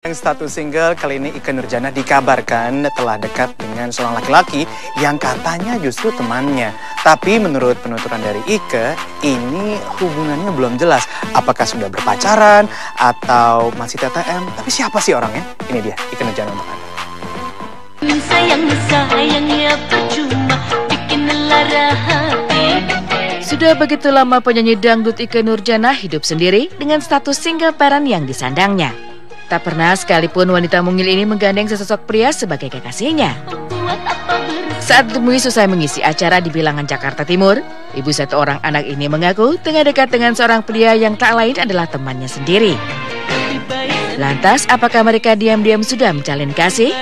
Yang status single kali ini Ikke Nurjanah dikabarkan telah dekat dengan seorang laki-laki yang katanya justru temannya. Tapi menurut penuturan dari Ikke, ini hubungannya belum jelas. Apakah sudah berpacaran atau masih TTM? Tapi siapa sih orangnya? Ini dia, Ikke Nurjanah untuk Anda. Sayangnya percuma bikin lara hati. Sudah begitu lama penyanyi dangdut Ikke Nurjanah hidup sendiri dengan status single parent yang disandangnya. Tak pernah sekalipun wanita mungil ini menggandeng sesosok pria sebagai kekasihnya. Saat ditemui selesai mengisi acara di Bilangan Jakarta Timur, ibu satu orang anak ini mengaku tengah dekat dengan seorang pria yang tak lain adalah temannya sendiri. Lantas, apakah mereka diam-diam sudah menjalin kasih?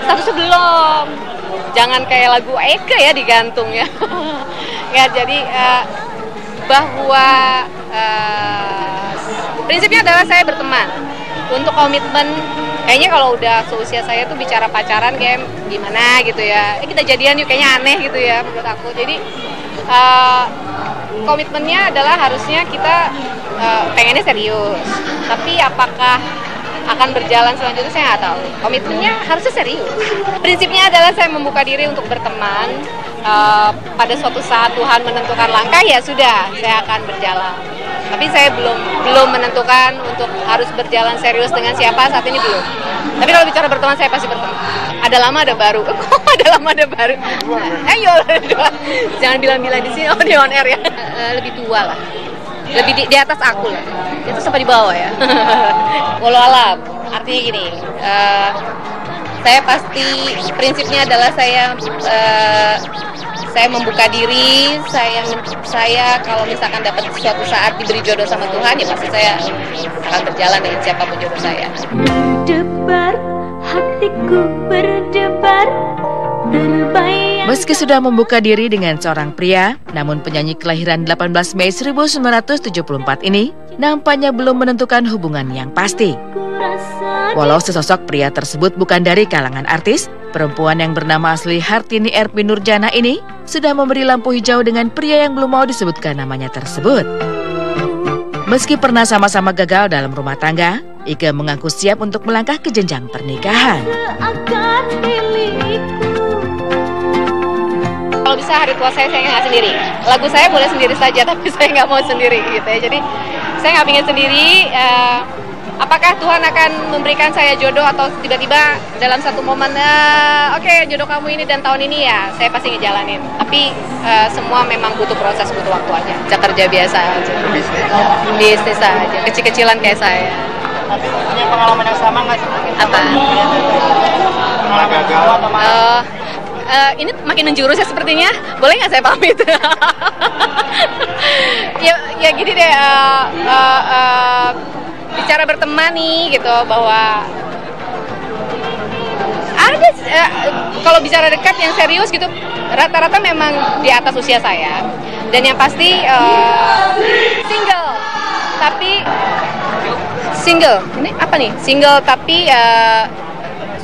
Statusnya belum. Jangan kayak lagu Eke ya digantung ya. Ya jadi bahwa prinsipnya adalah saya berteman. Untuk komitmen, kayaknya kalau udah seusia saya tuh bicara pacaran kayak gimana gitu ya. Kita jadian yuk, kayaknya aneh gitu ya menurut aku. Jadi komitmennya adalah harusnya kita pengennya serius. Tapi apakah akan berjalan selanjutnya saya nggak tahu. Komitmennya harusnya serius. Prinsipnya adalah saya membuka diri untuk berteman. Pada suatu saat Tuhan menentukan langkah, ya sudah, saya akan berjalan. Tapi saya belum menentukan untuk harus berjalan serius dengan siapa, saat ini belum. Tapi kalau bicara berteman, saya pasti berteman. Ada lama ada baru. Ada lama ada baru. Ayo, jangan bilang-bilang di sini, di on air ya. Lebih tua lah. Lebih di atas aku lah. Di atas apa di bawah ya? Walau alam, artinya gini. Saya pasti prinsipnya adalah saya membuka diri, saya kalau misalkan dapat suatu saat diberi jodoh sama Tuhan, ya pasti saya akan berjalan dengan siapapun jodoh saya. Berdebar, hatiku berdebar, terbayang. Meski sudah membuka diri dengan seorang pria, namun penyanyi kelahiran 18 Mei 1974 ini nampaknya belum menentukan hubungan yang pasti. Walau sesosok pria tersebut bukan dari kalangan artis, perempuan yang bernama asli Hartini Erpi Nurjanah ini sudah memberi lampu hijau dengan pria yang belum mau disebutkan namanya tersebut. Meski pernah sama-sama gagal dalam rumah tangga, Ikke mengaku siap untuk melangkah ke jenjang pernikahan. Kalau bisa hari tua saya nggak sendiri. Lagu saya boleh sendiri saja, tapi saya nggak mau sendiri gitu ya. Jadi saya nggak ingin sendiri. Apakah Tuhan akan memberikan saya jodoh atau tiba-tiba dalam satu momen, oke, jodoh kamu ini dan tahun ini ya, saya pasti ngejalanin. Tapi semua memang butuh proses, butuh waktu aja. Kerja biasa aja. Bisnis aja, kecil-kecilan kayak saya. Tapi punya pengalaman yang sama nggak sih? Apa? Pengalaman gagal atau ini makin menjurus ya sepertinya. Boleh nggak saya pamit? ya gini deh. Bicara berteman nih gitu, bahwa ada kalau bicara dekat yang serius gitu rata-rata memang di atas usia saya, dan yang pasti single ini apa nih, single tapi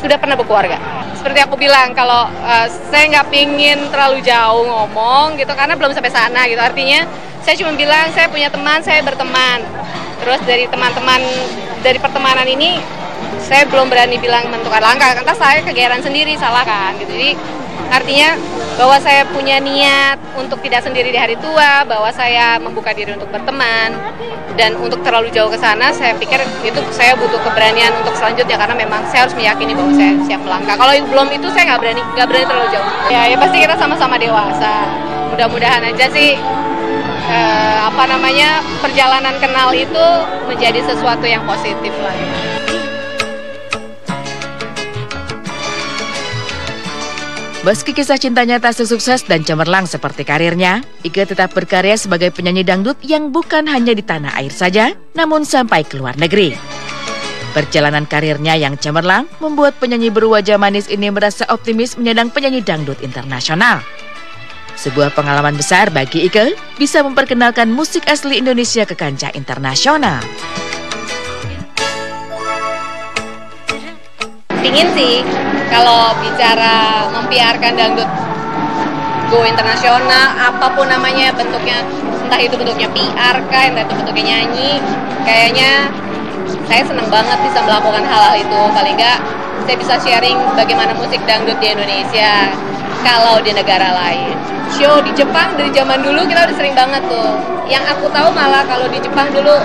sudah pernah berkeluarga. Seperti aku bilang, kalau saya nggak pingin terlalu jauh ngomong gitu karena belum sampai sana gitu. Artinya saya cuma bilang saya punya teman, saya berteman. Terus dari teman-teman, dari pertemanan ini saya belum berani bilang menentukan langkah, karena saya kegeeran sendiri, salah kan gitu. Jadi artinya bahwa saya punya niat untuk tidak sendiri di hari tua, bahwa saya membuka diri untuk berteman, dan untuk terlalu jauh ke sana saya pikir itu saya butuh keberanian untuk selanjutnya, karena memang saya harus meyakini bahwa saya siap melangkah. Kalau belum itu saya nggak berani terlalu jauh. Ya pasti kita sama-sama dewasa. Mudah-mudahan aja sih perjalanan kenal itu menjadi sesuatu yang positif lah. Meski kisah cintanya tak sesukses dan cemerlang seperti karirnya, Ikke tetap berkarya sebagai penyanyi dangdut yang bukan hanya di tanah air saja, namun sampai ke luar negeri. Perjalanan karirnya yang cemerlang membuat penyanyi berwajah manis ini merasa optimis menyandang penyanyi dangdut internasional. Sebuah pengalaman besar bagi Ikke bisa memperkenalkan musik asli Indonesia ke kancah internasional. Pingin sih kalau bicara membiarkan dangdut go internasional, apapun namanya bentuknya, entah itu bentuknya PR kah, entah itu bentuknya nyanyi, kayaknya saya senang banget bisa melakukan hal-hal itu. Paling nggak saya bisa sharing bagaimana musik dangdut di Indonesia kalau di negara lain. Show di Jepang dari zaman dulu kita udah sering banget tuh. Yang aku tahu malah kalau di Jepang dulu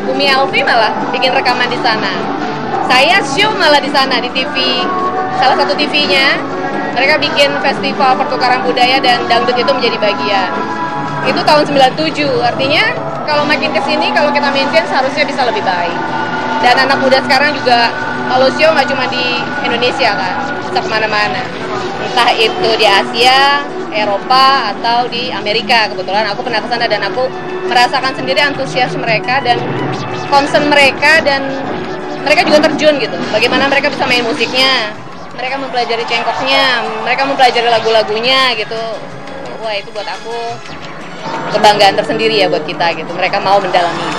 Umi Alfi malah bikin rekaman di sana. Saya show malah di sana di TV, salah satu TV-nya. Mereka bikin festival pertukaran budaya dan dangdut itu menjadi bagian. Itu tahun 97, artinya kalau makin kesini kalau kita maintain seharusnya bisa lebih baik. Dan anak muda sekarang juga kalau show nggak cuma di Indonesia kan, bisa kemana-mana. Entah itu di Asia, Eropa, atau di Amerika. Kebetulan aku pernah ke sana dan aku merasakan sendiri antusias mereka dan concern mereka, dan mereka juga terjun gitu. Bagaimana mereka bisa main musiknya, mereka mempelajari cengkoknya, mereka mempelajari lagu-lagunya gitu. Wah, itu buat aku kebanggaan tersendiri ya buat kita gitu. Mereka mau mendalami.